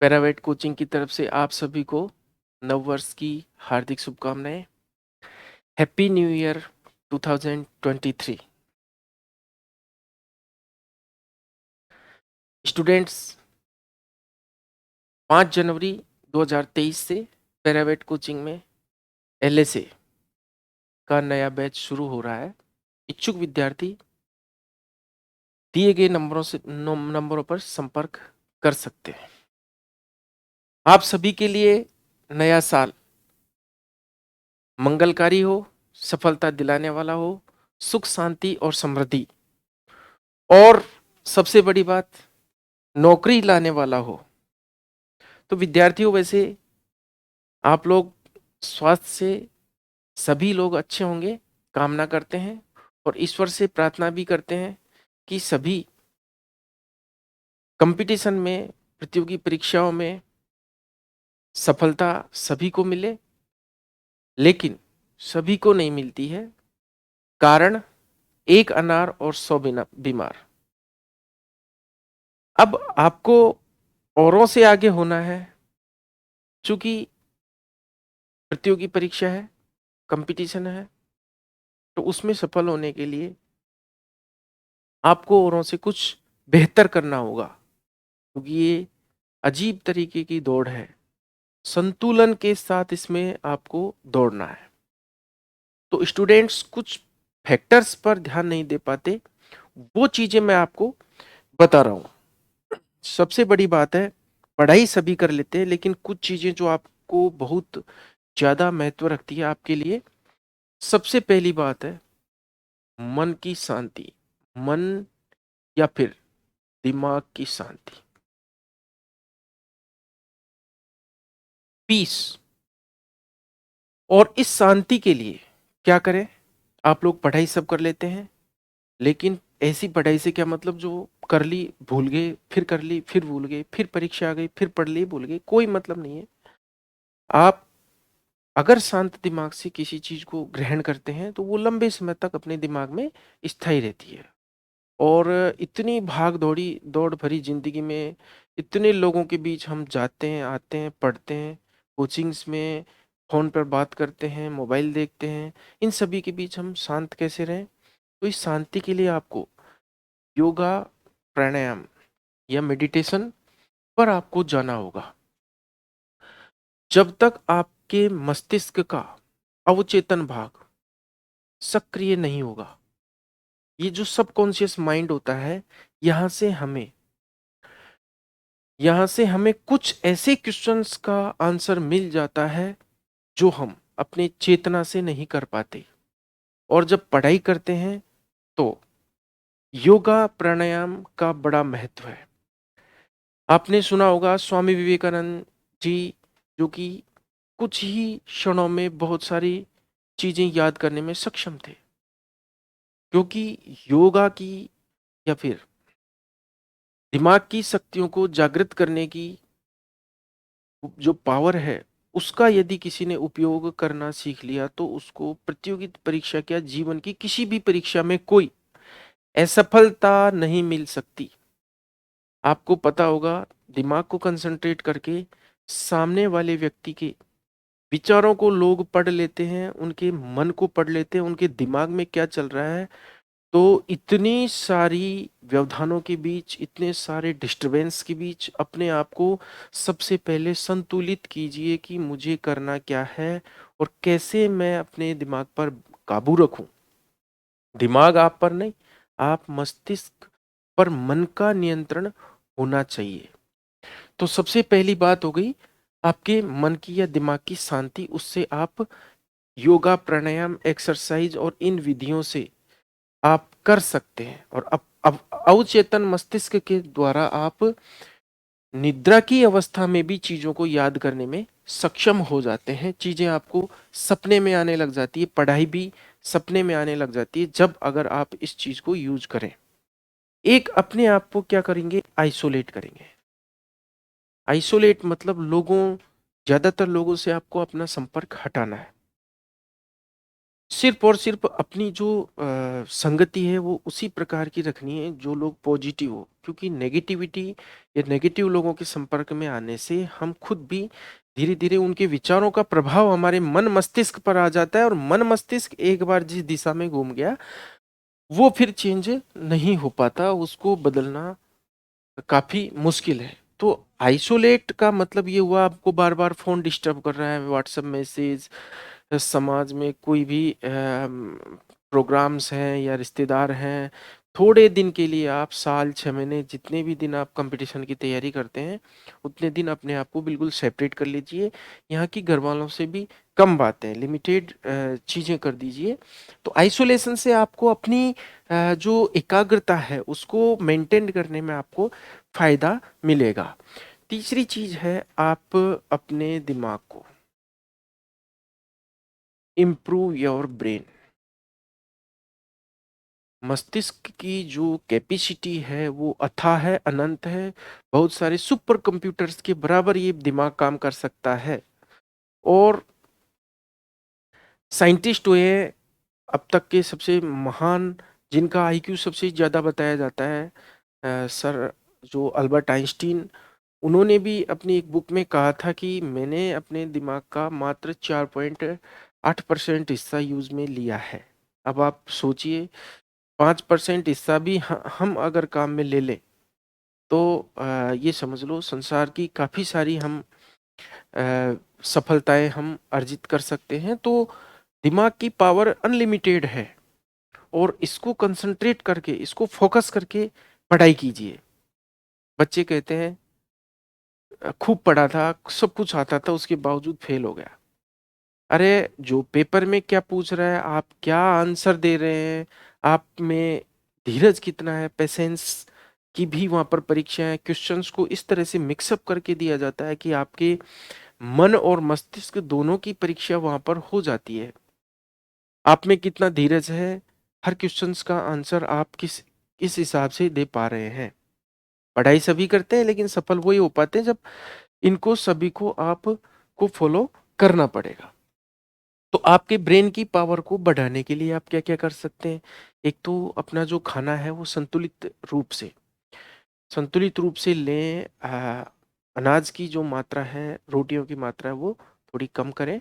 Paravet coaching की तरफ से आप सभी को नववर्ष की हार्दिक शुभकामनाएं। Happy new year 2023। स्टूडेंट्स, 5 जनवरी 2023 से पैरावेट कोचिंग में एलएसए का नया बैच शुरू हो रहा है। इच्छुक विद्यार्थी दिए गए नंबरों पर संपर्क कर सकते हैं। आप सभी के लिए नया साल मंगलकारी हो, सफलता दिलाने वाला हो, सुख शांति और समृद्धि, और सबसे बड़ी बात, नौकरी लाने वाला हो। तो विद्यार्थियों, वैसे आप लोग स्वास्थ्य से सभी लोग अच्छे होंगे कामना करते हैं, और ईश्वर से प्रार्थना भी करते हैं कि सभी कंपटीशन में, प्रतियोगी परीक्षाओं में सफलता सभी को मिले। लेकिन सभी को नहीं मिलती है, कारण एक अनार और 100 बीमार। अब आपको औरों से आगे होना है, चूंकि प्रतियोगी परीक्षा है, कंपटीशन है, तो उसमें सफल होने के लिए आपको औरों से कुछ बेहतर करना होगा, क्योंकि ये अजीब तरीके की दौड़ है। संतुलन के साथ इसमें आपको दौड़ना है। तो स्टूडेंट्स कुछ फैक्टर्स पर ध्यान नहीं दे पाते, वो चीजें मैं आपको बता रहा हूं। सबसे बड़ी बात है, पढ़ाई सभी कर लेते हैं, लेकिन कुछ चीजें जो आपको बहुत ज्यादा महत्व रखती है आपके लिए। सबसे पहली बात है मन की शांति। मन या फिर दिमाग की शांति, पीस। और इस शांति के लिए क्या करें? आप लोग पढ़ाई सब कर लेते हैं, लेकिन ऐसी पढ़ाई से क्या मतलब जो कर ली भूल गए, फिर कर ली फिर भूल गए, फिर परीक्षा आ गई फिर पढ़ ली भूल गए, कोई मतलब नहीं है। आप अगर शांत दिमाग से किसी चीज को ग्रहण करते हैं तो वो लंबे समय तक अपने दिमाग में स्थायी रहती है। और इतनी भाग दौड़ी दौड़ भरी जिंदगी में इतने लोगों के बीच हम जाते हैं, आते हैं, पढ़ते हैं, कोचिंग्स में फोन पर बात करते हैं, मोबाइल देखते हैं, इन सभी के बीच हम शांत कैसे रहें? तो इस शांति के लिए आपको योगा, प्राणायाम या मेडिटेशन पर आपको जाना होगा। जब तक आपके मस्तिष्क का अवचेतन भाग सक्रिय नहीं होगा, ये जो सबकॉन्शियस माइंड होता है, यहाँ से हमें यहाँ से हमें कुछ ऐसे क्वेश्चंस का आंसर मिल जाता है जो हम अपने चेतना से नहीं कर पाते। और जब पढ़ाई करते हैं तो योगा प्राणायाम का बड़ा महत्व है। आपने सुना होगा स्वामी विवेकानंद जी, जो कि कुछ ही क्षणों में बहुत सारी चीजें याद करने में सक्षम थे, क्योंकि योगा की या फिर दिमाग की शक्तियों को जागृत करने की जो पावर है, उसका यदि किसी ने उपयोग करना सीख लिया तो उसको प्रतियोगी परीक्षा क्या, जीवन की किसी भी परीक्षा में कोई असफलता नहीं मिल सकती। आपको पता होगा, दिमाग को कंसंट्रेट करके सामने वाले व्यक्ति के विचारों को लोग पढ़ लेते हैं, उनके मन को पढ़ लेते हैं, उनके दिमाग में क्या चल रहा है। तो इतनी सारी व्यवधानों के बीच, इतने सारे डिस्टरबेंस के बीच अपने आप को सबसे पहले संतुलित कीजिए कि मुझे करना क्या है और कैसे मैं अपने दिमाग पर काबू रखूं। दिमाग आप पर नहीं, आप मस्तिष्क पर मन का नियंत्रण होना चाहिए। तो सबसे पहली बात हो गई आपके मन की या दिमाग की शांति। उससे आप योगा, प्राणायाम, एक्सरसाइज और इन विधियों से आप कर सकते हैं। और अब अवचेतन मस्तिष्क के द्वारा आप निद्रा की अवस्था में भी चीजों को याद करने में सक्षम हो जाते हैं। चीजें आपको सपने में आने लग जाती है, पढ़ाई भी सपने में आने लग जाती है, जब अगर आप इस चीज को यूज करें। एक अपने आप को क्या करेंगे? आइसोलेट करेंगे। आइसोलेट मतलब ज्यादातर लोगों से आपको अपना संपर्क हटाना है। सिर्फ़ और सिर्फ़ अपनी जो संगति है वो उसी प्रकार की रखनी है जो लोग पॉजिटिव हो। क्योंकि नेगेटिविटी या नेगेटिव लोगों के संपर्क में आने से हम खुद भी धीरे-धीरे उनके विचारों का प्रभाव हमारे मन मस्तिष्क पर आ जाता है और मन मस्तिष्क एक बार जिस दिशा में घूम गया, वो फिर चेंज नहीं हो पाता, उसको बदलना काफ़ी मुश्किल है। तो आइसोलेट का मतलब ये हुआ आपको बार-बार फ़ोन डिस्टर्ब कर रहा है, व्हाट्सएप मैसेज, समाज में कोई भी प्रोग्राम्स हैं या रिश्तेदार हैं, थोड़े दिन के लिए आप साल 6 महीने जितने भी दिन आप कंपटीशन की तैयारी करते हैं, उतने दिन अपने आप को बिल्कुल सेपरेट कर लीजिए। यहाँ की घरवालों से भी कम बातें, लिमिटेड चीज़ें कर दीजिए। तो आइसोलेशन से आपको अपनी जो एकाग्रता है उसको मेंटेन करने में आपको फ़ायदा मिलेगा। तीसरी चीज़ है आप अपने दिमाग को इम्प्रूव योर ब्रेन। मस्तिष्क की जो कैपेसिटी है वो अथाह है, अनंत है। बहुत सारे सुपर कंप्यूटर्स के बराबर ये दिमाग काम कर सकता है। और साइंटिस्ट हुए हैं अब तक के सबसे महान, जिनका आईक्यू सबसे ज़्यादा बताया जाता है, सर जो अल्बर्ट आइंस्टीन, उन्होंने भी अपनी एक बुक में कहा था कि मैंने अपने दिमाग का मात्र 4.8% हिस्सा यूज़ में लिया है। अब आप सोचिए 5% हिस्सा भी हम अगर काम में ले लें तो ये समझ लो संसार की काफ़ी सारी हम सफलताएं हम अर्जित कर सकते हैं। तो दिमाग की पावर अनलिमिटेड है और इसको कंसंट्रेट करके, इसको फोकस करके पढ़ाई कीजिए। बच्चे कहते हैं खूब पढ़ा था, सब कुछ आता था, उसके बावजूद फेल हो गया। अरे जो पेपर में क्या पूछ रहा है, आप क्या आंसर दे रहे हैं, आप में धीरज कितना है, पेशेंस की भी वहाँ पर परीक्षा है। क्वेश्चंस को इस तरह से मिक्सअप करके दिया जाता है कि आपके मन और मस्तिष्क दोनों की परीक्षा वहाँ पर हो जाती है। आप में कितना धीरज है, हर क्वेश्चंस का आंसर आप किस हिसाब से दे पा रहे हैं। पढ़ाई सभी करते हैं लेकिन सफल वही हो पाते हैं जब इनको सभी को आपको फॉलो करना पड़ेगा। तो आपके ब्रेन की पावर को बढ़ाने के लिए आप क्या-क्या कर सकते हैं? एक तो अपना जो खाना है वो संतुलित रूप से लें। अनाज की जो मात्रा है, रोटियों की मात्रा है वो थोड़ी कम करें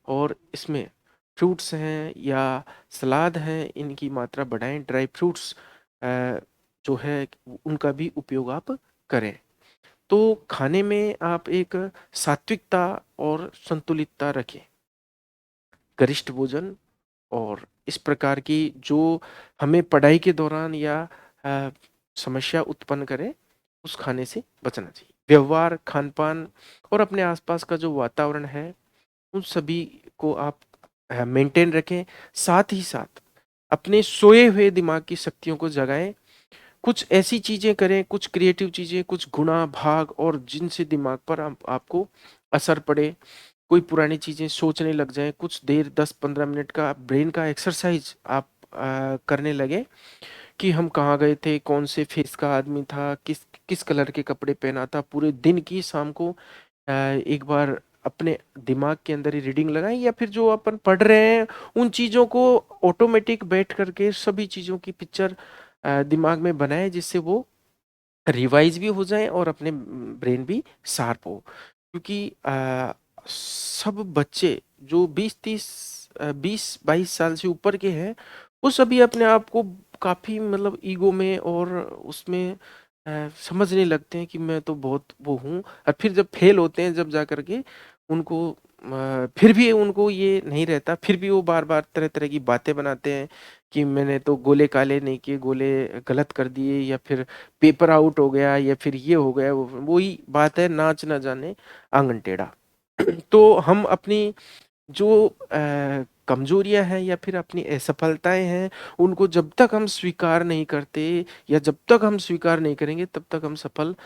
और इसमें फ्रूट्स हैं या सलाद हैं, इनकी मात्रा बढ़ाएँ। ड्राई फ्रूट्स जो है उनका भी उपयोग आप करें। तो खाने में आप एक सात्विकता और संतुलितता रखें। गरिष्ठ भोजन और इस प्रकार की जो हमें पढ़ाई के दौरान या अ, समस्या उत्पन्न करे, उस खाने से बचना चाहिए। व्यवहार, खान-पान और अपने आसपास का जो वातावरण है, उन सभी को आप मेंटेन रखें। साथ ही साथ अपने सोए हुए दिमाग की शक्तियों को जगाएँ। कुछ ऐसी चीज़ें करें, कुछ क्रिएटिव चीज़ें, कुछ गुणा, भाग और जिनसे दिमाग पर आपको असर पड़े। कोई पुरानी चीज़ें सोचने लग जाएँ, कुछ देर 10-15 मिनट का ब्रेन का एक्सरसाइज़ आप करने लगें कि हम कहाँ गए थे, कौन से फेस का आदमी था, किस किस कलर के कपड़े पहना था, पूरे दिन की शाम को एक बार अपने दिमाग के अंदर ही रीडिंग लगाएँ या फिर जो अपन पढ़ रहे हैं, उन चीज़ों को ऑटोमेटिक बैठ कर के सभी चीज़ों की पिक्चर दिमाग में बनाएँ जिससे वो रिवाइज़ भी हो जाएँ और अपने ब्रेन भी शार्प हो। क्योंकि सब बच्चे जो 20-22 साल से ऊपर के हैं, वो सभी अपने आप को काफ़ी मतलब ईगो में और उसमें समझने लगते हैं कि मैं तो बहुत वो हूँ और फिर जब फेल होते हैं जब जा कर के उनको फिर भी उनको ये नहीं रहता, फिर भी वो बार-बार तरह-तरह की बातें बनाते हैं कि मैंने तो गोले काले नहीं किए, गोले गलत कर दिए या फिर पेपर आउट हो गया या फिर ये हो गया, वो वही बात है, नाच ना जाने आंगन टेढ़ा। तो हम अपनी जो कमज़ोरियाँ हैं या फिर अपनी असफलताएँ हैं, उनको जब तक हम स्वीकार नहीं करते या जब तक हम स्वीकार नहीं करेंगे, तब तक हम सफल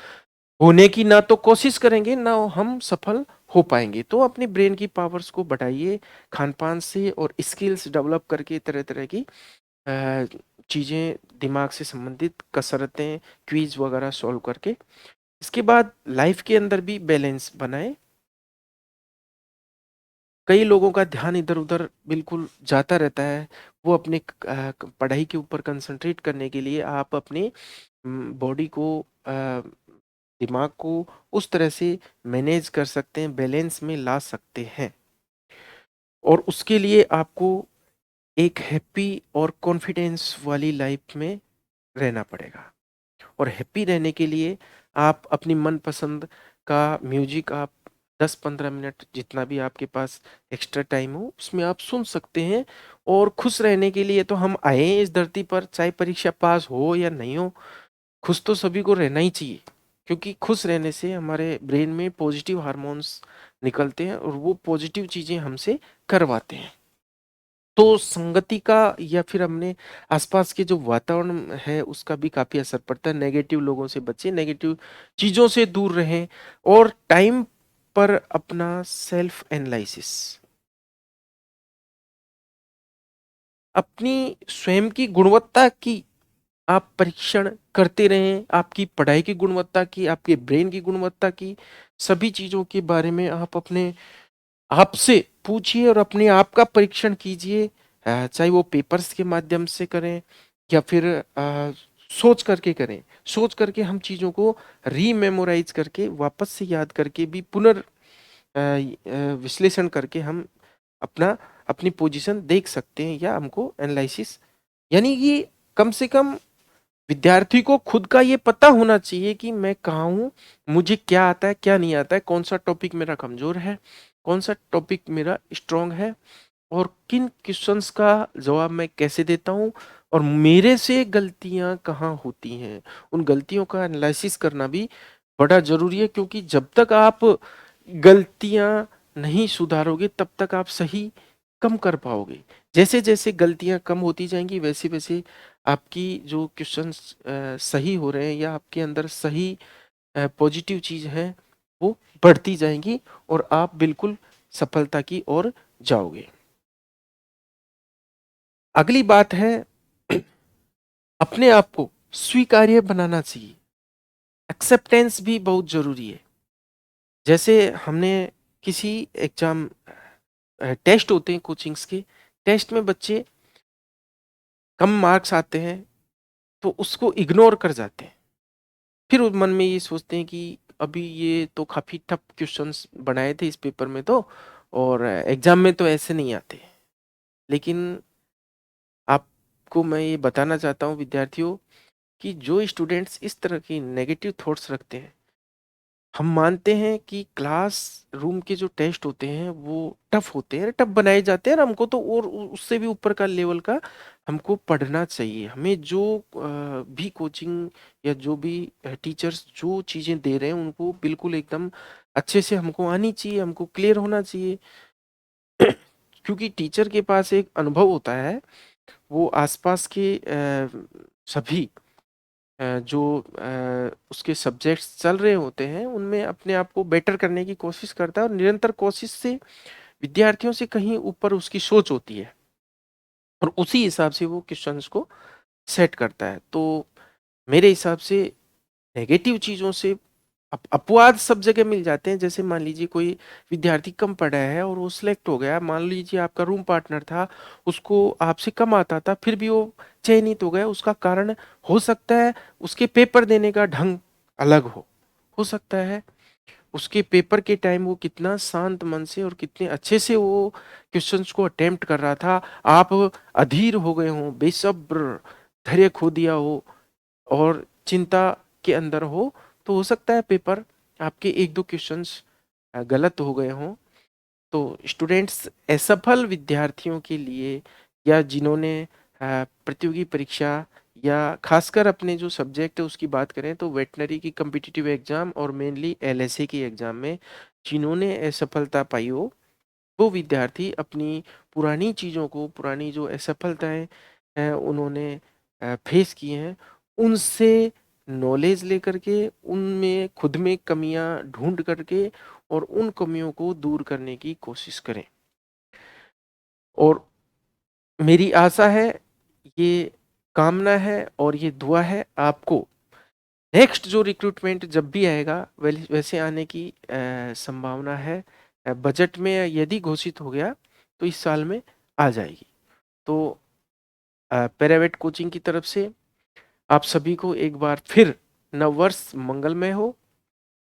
होने की ना तो कोशिश करेंगे, ना हम सफल हो पाएँगे। तो अपनी ब्रेन की पावर्स को बढ़ाइए, खान-पान से और स्किल्स डेवलप करके तरह-तरह की अ, चीज़ें दिमाग से संबंधित कसरतें, क्विज़ वगैरह सॉल्व करके, इसके बाद लाइफ़ के अंदर भी बैलेंस बनाएँ। कई लोगों का ध्यान इधर-उधर बिल्कुल जाता रहता है। वो अपने पढ़ाई के ऊपर कंसंट्रेट करने के लिए आप अपने बॉडी को दिमाग को उस तरह से मैनेज कर सकते हैं, बैलेंस में ला सकते हैं। और उसके लिए आपको एक हैप्पी और कॉन्फिडेंस वाली लाइफ में रहना पड़ेगा। और हैप्पी रहने के लिए आप अपनी मनपसंद का म्यूजिक आप 10-15 मिनट जितना भी आपके पास एक्स्ट्रा टाइम हो उसमें आप सुन सकते हैं। और खुश रहने के लिए तो हम आए हैं इस धरती पर, चाहे परीक्षा पास हो या नहीं हो, खुश तो सभी को रहना ही चाहिए। क्योंकि खुश रहने से हमारे ब्रेन में पॉजिटिव हार्मोन्स निकलते हैं और वो पॉजिटिव चीजें हमसे करवाते हैं। तो संगति का या फिर हमने आसपास के जो वातावरण है उसका भी काफी असर पड़ता है। नेगेटिव लोगों से बचें, नेगेटिव चीजों से दूर रहें। और टाइम पर अपना सेल्फ एनालिसिस, अपनी स्वयं की गुणवत्ता की आप परीक्षण करते रहें। आपकी पढ़ाई की गुणवत्ता की, आपके ब्रेन की गुणवत्ता की, सभी चीजों के बारे में आप अपने आपसे पूछिए और अपने आप का परीक्षण कीजिए। चाहे वो पेपर्स के माध्यम से करें या फिर सोच करके करें। सोच करके हम चीज़ों को रीमेमोराइज करके वापस से याद करके भी विश्लेषण करके हम अपना अपनी पोजीशन देख सकते हैं या हमको एनालिसिस, यानी कि कम से कम विद्यार्थी को खुद का ये पता होना चाहिए कि मैं कहाँ हूँ, मुझे क्या आता है, क्या नहीं आता है, कौन सा टॉपिक मेरा कमज़ोर है, कौन सा टॉपिक मेरा स्ट्रॉन्ग है और किन क्वेश्चंस का जवाब मैं कैसे देता हूँ और मेरे से गलतियाँ कहाँ होती हैं। उन गलतियों का एनालिसिस करना भी बड़ा ज़रूरी है, क्योंकि जब तक आप गलतियाँ नहीं सुधारोगे तब तक आप सही कम कर पाओगे। जैसे-जैसे गलतियाँ कम होती जाएँगी वैसे-वैसे आपकी जो क्वेश्चंस सही हो रहे हैं या आपके अंदर सही पॉजिटिव चीज़ है वो बढ़ती जाएँगी और आप बिल्कुल सफलता की ओर जाओगे। अगली बात है अपने आप को स्वीकार्य बनाना चाहिए। एक्सेप्टेंस भी बहुत ज़रूरी है। जैसे हमने किसी एग्ज़ाम टेस्ट होते हैं कोचिंग्स के, टेस्ट में बच्चे कम मार्क्स आते हैं तो उसको इग्नोर कर जाते हैं। फिर वो मन में ये सोचते हैं कि अभी ये तो काफ़ी टफ क्वेश्चंस बनाए थे इस पेपर में तो, और एग्ज़ाम में तो ऐसे नहीं आते। लेकिन आपको मैं ये बताना चाहता हूँ विद्यार्थियों कि जो स्टूडेंट्स इस तरह की नेगेटिव थॉट्स रखते हैं, हम मानते हैं कि क्लास रूम के जो टेस्ट होते हैं वो टफ होते हैं, टफ बनाए जाते हैं और हमको तो और उससे भी ऊपर का लेवल का हमको पढ़ना चाहिए। हमें जो भी कोचिंग या जो भी टीचर्स जो चीज़ें दे रहे हैं उनको बिल्कुल एकदम अच्छे से हमको आनी चाहिए, हमको क्लियर होना चाहिए। क्योंकि टीचर के पास एक अनुभव होता है, वो आसपास के सभी जो उसके सब्जेक्ट्स चल रहे होते हैं उनमें अपने आप को बेटर करने की कोशिश करता है और निरंतर कोशिश से विद्यार्थियों से कहीं ऊपर उसकी सोच होती है और उसी हिसाब से वो क्वेश्चंस को सेट करता है। तो मेरे हिसाब से नेगेटिव चीज़ों से अपवाद सब जगह मिल जाते हैं। जैसे मान लीजिए कोई विद्यार्थी कम पढ़ा है और वो सिलेक्ट हो गया, मान लीजिए आपका रूम पार्टनर था, उसको आपसे कम आता था फिर भी वो चयनित हो गया। उसका कारण हो सकता है उसके पेपर देने का ढंग अलग हो सकता है उसके पेपर के टाइम वो कितना शांत मन से और कितने अच्छे से वो क्वेश्चंस को अटेम्प्ट कर रहा था, आप अधीर हो गए हों, बेसब्र धैर्य खो दिया हो और चिंता के अंदर हो, तो हो सकता है पेपर आपके 1-2 क्वेश्चंस गलत हो गए हों। तो स्टूडेंट्स असफल विद्यार्थियों के लिए या जिन्होंने प्रतियोगी परीक्षा या खासकर अपने जो सब्जेक्ट है उसकी बात करें तो वेटनरी की कॉम्पिटिटिव एग्ज़ाम और मेनली एलएसए की एग्ज़ाम में जिन्होंने असफलता पाई हो, वो विद्यार्थी अपनी पुरानी चीज़ों को, पुरानी जो असफलताएँ हैं उन्होंने फेस किए हैं, उनसे नॉलेज लेकर के, उनमें खुद में कमियाँ ढूँढ करके और उन कमियों को दूर करने की कोशिश करें। और मेरी आशा है, ये कामना है और ये दुआ है आपको नेक्स्ट जो रिक्रूटमेंट जब भी आएगा वैसे आने की संभावना है। बजट में यदि घोषित हो गया तो इस साल में आ जाएगी। तो पैरावेट कोचिंग की तरफ से आप सभी को एक बार फिर नववर्ष मंगलमय हो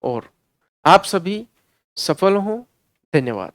और आप सभी सफल हों। धन्यवाद।